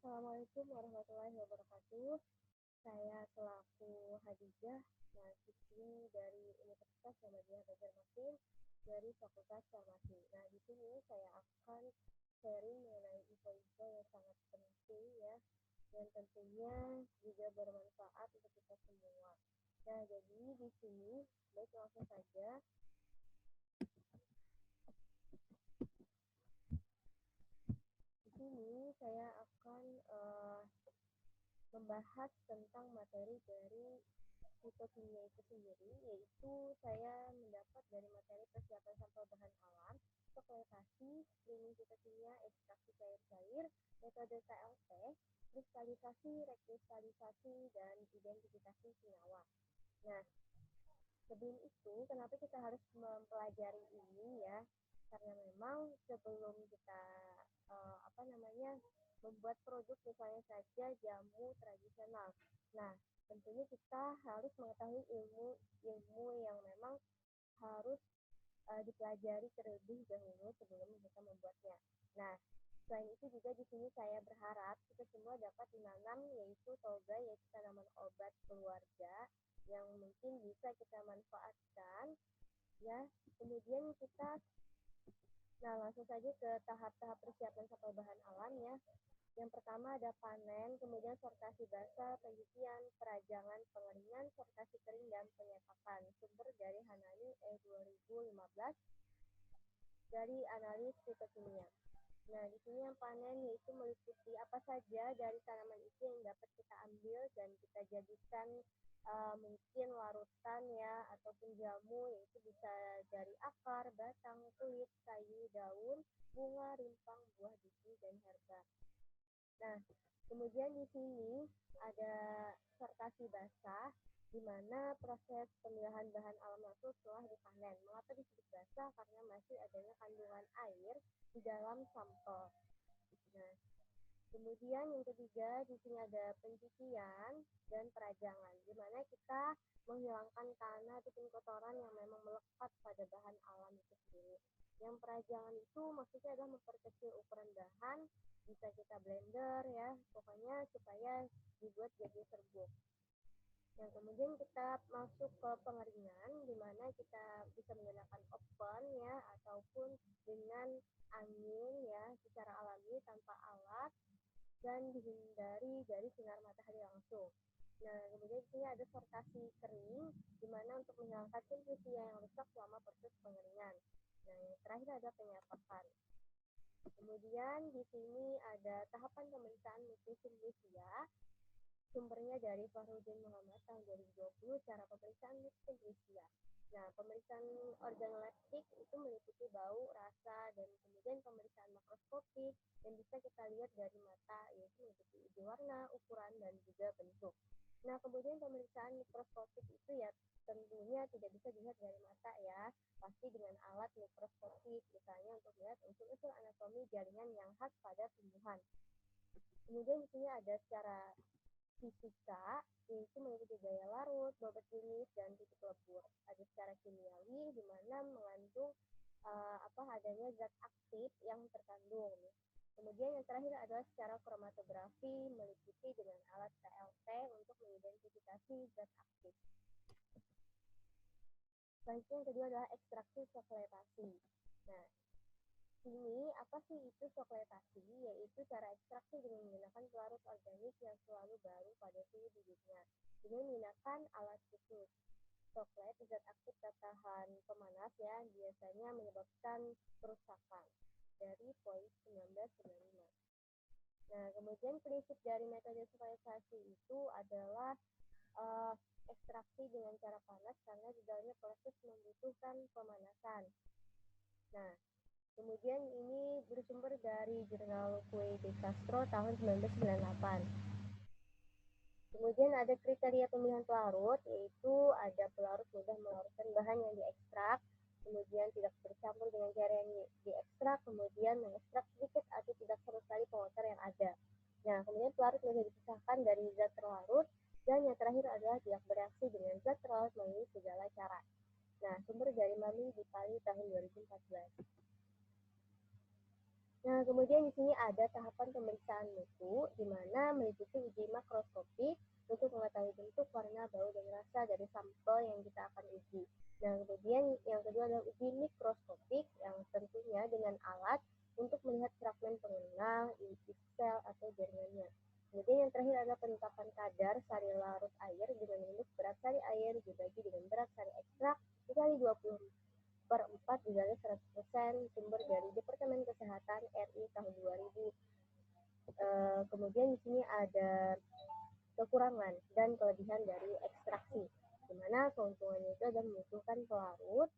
Assalamualaikum warahmatullahi wabarakatuh. Saya selaku Hadijah, mahasiswi dari Universitas Muhammadiyah Banjarmasin dari Fakultas Farmasi. Nah, di sini saya akan sharing mengenai info-info yang sangat penting ya, dan tentunya juga bermanfaat untuk kita semua. Nah, jadi di sini baik langsung saja. Di sini saya akan membahas tentang materi dari fitokimia itu sendiri, yaitu saya mendapat dari materi persiapan sampel bahan alam, stokleritasi, screening fitokimia, ekstraksi cair-cair, metode KLP, kristalisasi, rekristalisasi, dan identifikasi senyawa. Nah, sebelum itu, kenapa kita harus mempelajari ini ya? Karena memang sebelum kita membuat produk misalnya saja jamu tradisional. Nah, tentunya kita harus mengetahui ilmu yang memang harus dipelajari terlebih dahulu sebelum kita membuatnya. Nah, selain itu juga di sini saya berharap kita semua dapat menanam yaitu toga, yaitu tanaman obat keluarga yang mungkin bisa kita manfaatkan ya. Kemudian kita langsung saja ke tahap-tahap persiapan sampel bahan alam ya. Yang pertama ada panen, kemudian sortasi basah, pencucian, perajangan, pengeringan, sortasi kering, dan penyetapan. Sumber dari Hanani E2015 dari analis fitokimia. Nah, di sini yang panen yaitu meliputi apa saja dari tanaman itu yang dapat kita ambil dan kita jadikan mungkin larutan ya ataupun jamu, yaitu bisa dari akar, batang, kulit, kayu, daun, bunga, rimpang, buah, biji, dan herba. Nah, kemudian di sini ada sortasi basah, di mana proses pemilahan bahan alam langsung setelah dipanen. Mengapa disebut basah? Karena masih adanya kandungan air di dalam sampel. Nah, kemudian yang ketiga di sini ada pencucian dan perajangan, di mana kita menghilangkan tanah ataupun kotoran yang memang melekat pada bahan alam itu sendiri. Yang perajangan itu maksudnya adalah memperkecil ukuran bahan, bisa kita blender ya, pokoknya supaya dibuat jadi serbuk. Yang kemudian kita masuk ke pengeringan, di mana kita bisa menggunakan oven ya, ataupun dengan angin ya, secara alami tanpa alat, dan dihindari dari sinar matahari langsung. Nah, kemudian di sini ada sortasi kering, di mana untuk menghilangkan nutrisi yang rusak selama proses pengeringan. Nah, yang terakhir ada penyerapan. Kemudian di sini ada tahapan pemeriksaan nutrisi manusia. Sumbernya dari Fahrudin Muhammad tahun 2020, cara pemeriksaan nutrisi. Nah, pemeriksaan organoleptik itu meliputi bau, rasa, dan kemudian pemeriksaan makroskopik yang bisa kita lihat dari mata, yaitu meliputi warna, ukuran, dan juga bentuk. Nah, kemudian pemeriksaan mikroskopik itu ya tentunya tidak bisa dilihat dari mata ya, pasti dengan alat mikroskopik, misalnya untuk melihat unsur-unsur anatomi jaringan yang khas pada tumbuhan. Kemudian di sini ada secara fisika, yaitu meliputi daya larut, bobot jenis, dan titik lebur. Ada secara kimiawi, di mana mengandung adanya zat aktif yang terkandung. Kemudian yang terakhir adalah secara kromatografi, meliputi dengan alat KLP untuk mengidentifikasi zat aktif. Selanjutnya yang kedua adalah ekstraksi stokleritasi. Nah, ini apa sih itu stokleritasi? Yaitu cara ekstraksi dengan menggunakan pelarut organik yang selalu baru pada suhu bibitnya dengan menggunakan alat khusus. Stoklet, zat aktif tahan pemanas ya, biasanya menyebabkan kerusakan dari poin 1995. Nah, kemudian prinsip dari metode stokleritasi itu adalah ekstraksi dengan cara panas karena di dalamnya proses membutuhkan pemanasan. Nah, kemudian ini bersumber dari jurnal Cue de Castro tahun 1998. Kemudian ada kriteria pemilihan pelarut, yaitu ada pelarut mudah melarutkan bahan yang diekstrak, kemudian tidak bercampur dengan garam yang diekstrak, kemudian mengekstrak sedikit atau tidak sama sekali pengotor yang ada. Nah, kemudian pelarut mudah dipisahkan dari zat terlarut, dan yang terakhir adalah tidak bereaksi dengan zat terlarut melalui segala cara. Nah, sumber dari Mami di Pali tahun 2014. Nah, Nah, kemudian di sini ada tahapan pemeriksaan mutu, di mana meliputi uji makroskopik untuk mengetahui bentuk, warna, bau, dan rasa dari sampel yang kita akan uji. Nah, kemudian yang kedua adalah uji mikroskopik, yang tentunya dengan alat untuk melihat fragmen pengenal, inti sel, atau jaringannya. Kemudian yang terakhir adalah penetapan kadar sari larut air dengan unit berat sari air dibagi dengan berat sari ekstrak dikali 20/4 dikali 100%, sumber dari Departemen Kesehatan RI tahun 2000. Kemudian di sini ada kekurangan dan kelebihan dari ekstraksi, di mana keuntungannya itu adalah membutuhkan pelarut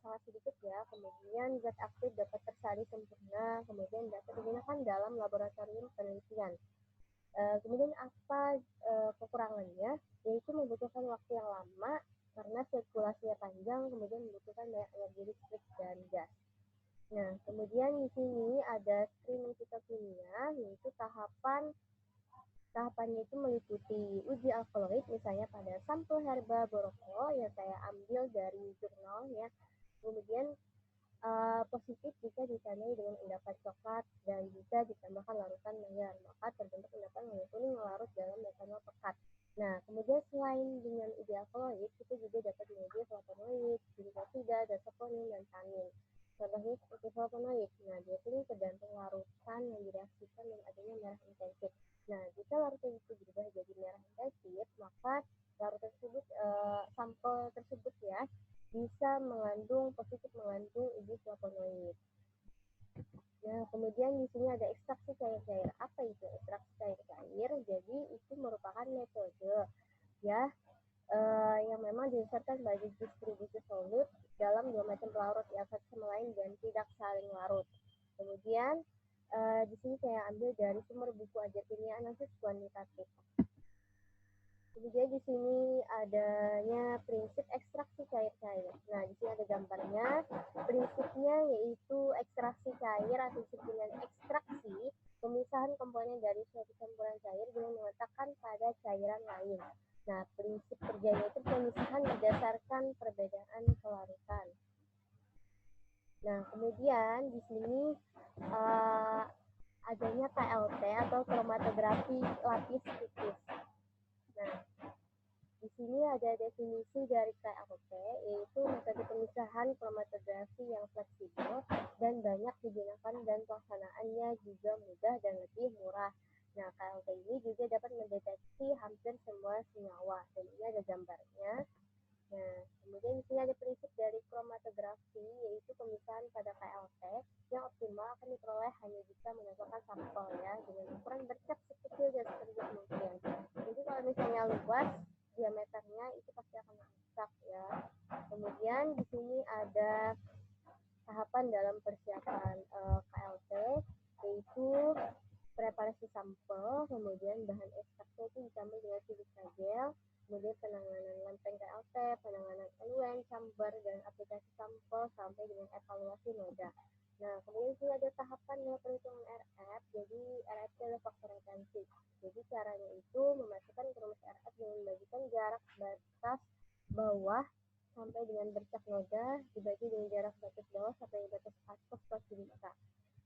sangat sedikit ya, kemudian zat aktif dapat tersaring sempurna, kemudian dapat digunakan dalam laboratorium penelitian. Kemudian apa kekurangannya? Yaitu membutuhkan waktu yang lama karena sirkulasinya panjang, kemudian membutuhkan banyak energi listrik dan gas. Nah, kemudian di sini ada screening fitokimia, yaitu tahapannya itu meliputi uji alkaloid, misalnya pada sampel herba boroko yang saya ambil dari jurnal ya. Kemudian positif jika ditandai dengan endapan coklat dan jika ditambahkan larutan mayar, maka terbentuk endapan mayar kuning larut dalam metanol pekat. Nah, kemudian selain dengan uji alkaloid, kita juga dapat menguji flavonoid, glikosida, dan saponin dan tanin. Contohnya seperti flavonoid. Nah, biasanya tergantung larutan yang direaksikan dan adanya merah intensif. Nah, jika larutan itu berubah jadi merah intensif, maka larutan tersebut, sampel tersebut ya, bisa positif mengandung uji flavonoid. Nah, kemudian di sini ada ekstraksi cair-cair. Apa itu ekstraksi cair-cair? Jadi itu merupakan metode ya yang memang didasarkan pada distribusi solut dalam dua macam pelarut yang satu sama lain dan tidak saling larut. Kemudian di sini saya ambil dari sumber buku ajar kimia analisis kuantitatif. Kemudian di sini adanya prinsip ekstraksi cair-cair. Nah, di sini ada gambarnya. Prinsipnya yaitu ekstraksi cair atau disebut dengan ekstraksi, pemisahan komponen dari suatu campuran cair dengan meletakkan pada cairan lain. Nah, prinsip kerjanya itu pemisahan berdasarkan perbedaan kelarutan. Nah, kemudian di sini adanya KLT atau kromatografi lapis tipis. Nah, di sini ada definisi dari KLT, yaitu metode pemisahan kromatografi yang fleksibel dan banyak digunakan dan pelaksanaannya juga mudah dan lebih murah. Nah, KLT ini juga dapat mendeteksi hampir semua senyawa, dan ini ada gambarnya. Nah, kemudian di sini ada prinsip dari kromatografi, yaitu pemisahan pada KLT yang optimal akan diperoleh hanya jika menambahkan sampel ya, dengan ukuran bercak sekecil dan sekecil mungkin. Jadi kalau misalnya luas, diameternya itu pasti akan rusak ya. Kemudian di sini ada tahapan dalam persiapan KLT, yaitu preparasi sampel, kemudian bahan ekstraknya itu dicampur dengan silika gel, kemudian penanganan lempeng KLT, penanganan eluen, camber, dan aplikasi sampel sampai dengan evaluasi noda. Nah, kemudian sini ada tahapan dalam perhitungan RF, jadi RF itu adalah faktor retensi. Jadi caranya itu memasukkan ke rumus RF dengan membagikan jarak batas bawah sampai dengan bercak noda dibagi dengan jarak batas bawah sampai batas atas plus bisa.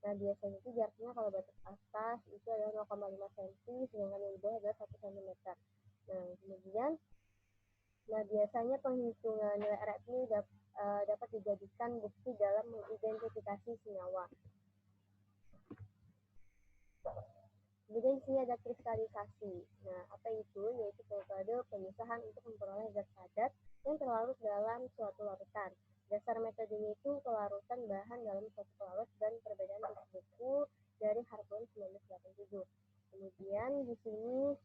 Nah, biasanya itu jaraknya kalau batas atas itu adalah 0,5 cm, sedangkan yang di bawah adalah 1 cm. Nah, kemudian, biasanya penghitungan nilai RF ini dapat dijadikan bukti dalam mengidentifikasi senyawa. Kemudian di sini ada kristalisasi. Nah, apa itu? Yaitu metode pemisahan untuk memperoleh zat padat yang terlarut dalam suatu larutan. Dasar metodenya itu kelarutan bahan dalam suatu pelarut dan perbedaan buku dari Hartman 1987. Kemudian di sini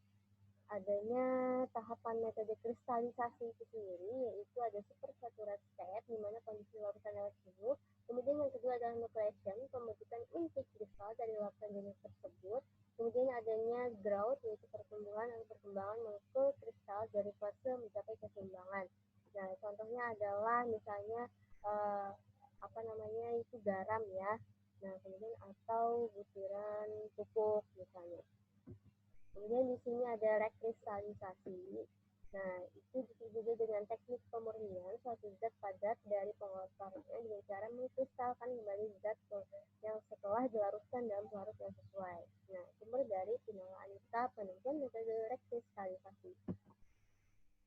adanya tahapan metode kristalisasi itu sendiri, yaitu ada supersaturat state, di mana kondisi larutan lewat jenuh. Kemudian yang kedua adalah nucleation, pembentukan inti kristal dari larutan jenuh tersebut. Kemudian adanya growth, yaitu pertumbuhan atau perkembangan molekul kristal dari fase mencapai keseimbangan. Nah, contohnya adalah misalnya itu garam ya. Nah, kemudian atau butiran pupuk misalnya. Kemudian di sini ada rekristalisasi. Nah, itu juga dengan teknik pemurnian suatu zat padat dari pengotornya dengan cara mengkristalkan kembali zat yang setelah telah dilarutkan dalam pelarut yang sesuai. Nah, sumber dari Tinola Anita, penelitian metode rekristalisasi.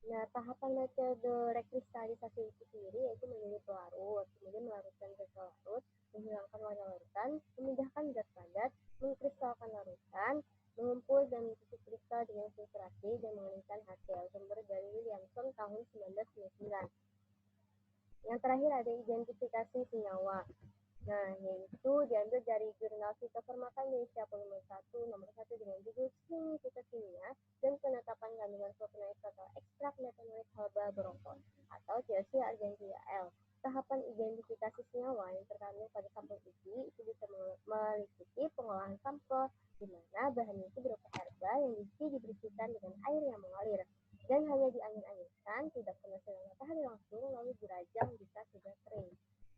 Nah, tahapan metode rekristalisasi itu sendiri yaitu menjadi pelarut, kemudian melarutkan zat pelarut, menghilangkan warna larutan, memindahkan zat padat, mengkristalkan larutan, mengumpul dan mengisi kristal dengan filtrasi dan mengeningkan hasil. Sumber dari Williamson tahun 1999. Yang terakhir ada identifikasi senyawa. Nah, yaitu diambil dari jurnal Fitofarmaka Indonesia volume 1 nomor 1 dengan judul String Fitokimia dan penetapan kandungan flavonoid atau ekstrak metanoid halba brongkos atau TLC Argentina L. Tahapan identifikasi senyawa yang terkandung pada sampel uji itu bisa meliputi pengolahan sampel di mana bahan itu berupa herba yang dibersihkan dengan air yang mengalir dan hanya diangin-anginkan, tidak kena sinar matahari langsung, lalu dirajang jika sudah kering.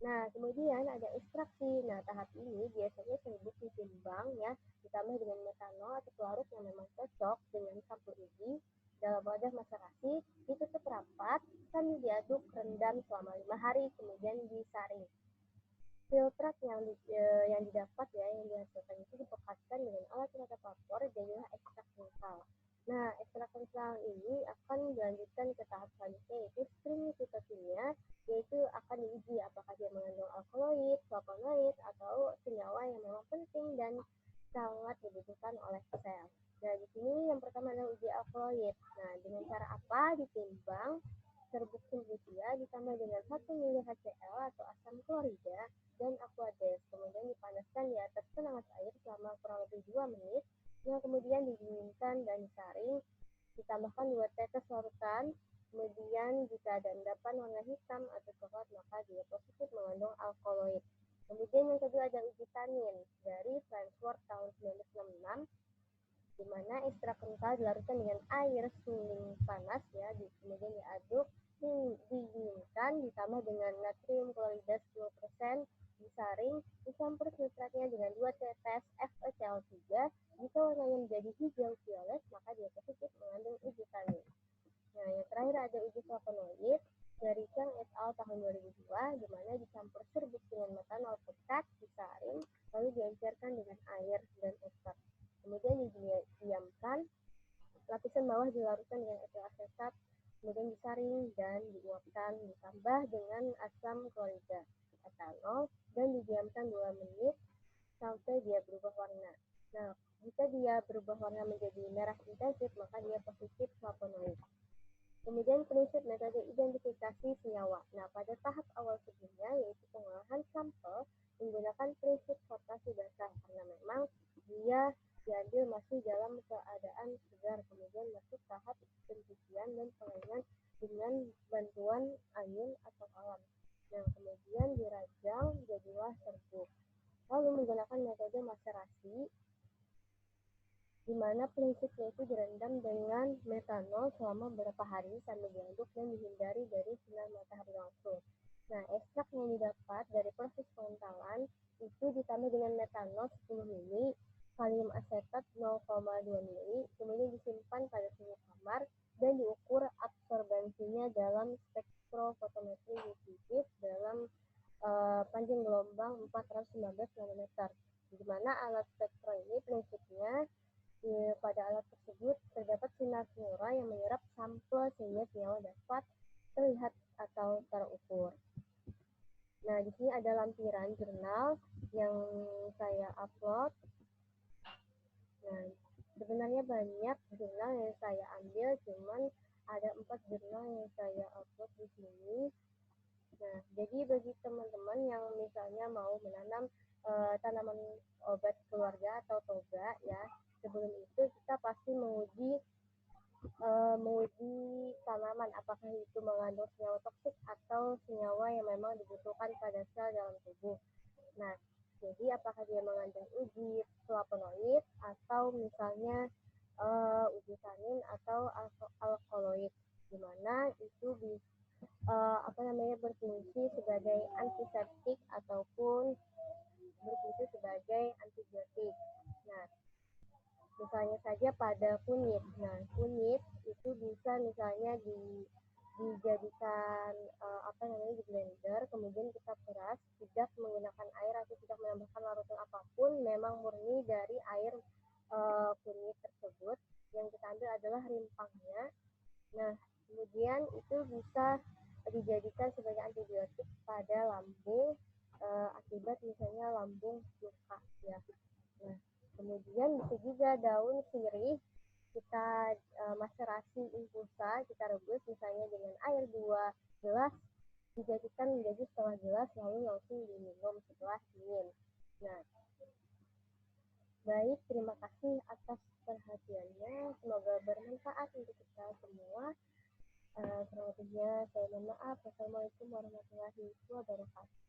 Nah, kemudian ada ekstraksi. Nah, tahap ini biasanya serbuk ditimbang ya, ditambah dengan metanol atau pelarut yang memang cocok dengan sampel uji dalam wadah maserasi, ditutup rapat, sambil diaduk rendam selama 5 hari, kemudian disaring. Filtrat yang didapat ya, yang dihasilkan itu dipekatkan dengan alat penata vapor, jadilah ekstrak kental. Nah, ekstrak kental ini akan dilanjutkan ke tahap selanjutnya yaitu string fitokimia, yaitu akan diuji apakah dia mengandung alkaloid, flavonoid, atau senyawa yang memang penting dan sangat dibutuhkan oleh sel. Nah, di sini yang pertama adalah uji alkaloid. Nah, dengan cara apa? Ditimbang serbuk simplicia ditambah dengan 1 ml HCl atau asam klorida dan aqueous, kemudian dipanaskan di atas penangat air selama kurang lebih 2 menit, yang kemudian didinginkan dan disaring, ditambahkan 2 tetes larutan, kemudian jika ada endapan warna hitam atau coklat maka dia positif mengandung alkaloid. Kemudian yang kedua ada uji tanin dari Frankfurt tahun 1966, di mana ekstrak kental dilarutkan dengan air suling panas ya, kemudian diaduk, didinginkan, ditambah dengan natrium klorida 10%, disaring, dicampur filtratnya dengan 2 tetes FeCl3. Jika warnanya menjadi hijau violet, maka dia positif mengandung uji tanin. Nah, yang terakhir ada uji flavonoid dari Chang et al. Tahun 2002, di mana dicampur serbuk dengan metanol pekat, disaring, lalu diencerkan dengan air dan ekstrak. Kemudian didiamkan, lapisan bawah dilarutkan dengan etil asetat, kemudian disaring dan diuapkan, ditambah dengan asam klorida, etanol, dan didiamkan 2 menit sampai dia berubah warna. Nah, jika dia berubah warna menjadi merah intensif, maka dia positif flavonoid. Kemudian prinsip metode identifikasi senyawa. Nah, pada tahap awal sebelumnya, yaitu pengolahan sampel, menggunakan prinsip sortasi basah, karena memang dia diambil masih dalam keadaan segar, kemudian masuk tahap pencucian dan pengeringan dengan bantuan angin atau alam. Nah, kemudian dirajang jadilah serbuk. Lalu menggunakan metode maserasi, di mana prinsipnya itu direndam dengan metanol selama beberapa hari sambil diaduk dan dihindari dari sinar matahari langsung. Nah, ekstrak yang didapat dari proses pengentalan itu ditambah dengan metanol 10 ml, kalium asetat 0,2 ml, kemudian disimpan pada suhu kamar dan diukur absorbensinya dalam spektrofotometri UV dalam panjang gelombang 419 nanometer. Di mana alat spektro ini prinsipnya pada alat tersebut terdapat sinar flora yang menyerap sampel sehingga senyawa dapat terlihat atau terukur. Nah, di sini ada lampiran jurnal yang saya upload. Nah, sebenarnya banyak jurnal yang saya ambil, cuman ada 4 jurnal yang saya upload di sini. Nah, jadi bagi teman-teman yang misalnya mau menanam tanaman obat keluarga atau toga ya, sebelum itu kita pasti menguji tanaman apakah itu mengandung senyawa toksik atau senyawa yang memang dibutuhkan pada sel dalam tubuh. Nah, jadi apakah dia mengandung uji flavonoid atau misalnya uji tanin atau alkaloid, di mana itu berfungsi sebagai antiseptik ataupun berfungsi sebagai antibiotik. Nah, misalnya saja pada kunyit. Nah, kunyit itu bisa misalnya dijadikan di blender, kemudian kita peras, tidak menggunakan air atau tidak menambahkan larutan apapun, memang murni dari air kunyit tersebut. Yang kita ambil adalah rimpangnya. Nah, kemudian itu bisa dijadikan sebagai antibiotik pada lambung akibat misalnya lambung luka ya. Nah, kemudian bisa juga daun sirih kita macerasi infusa, kita rebus misalnya dengan air 2 gelas, dijadikan menjadi setengah gelas lalu langsung diminum setelah dingin. Nah, baik, terima kasih atas perhatiannya. Semoga bermanfaat untuk kita semua. Kurang lebihnya saya mohon maaf. Wassalamualaikum warahmatullahi wabarakatuh.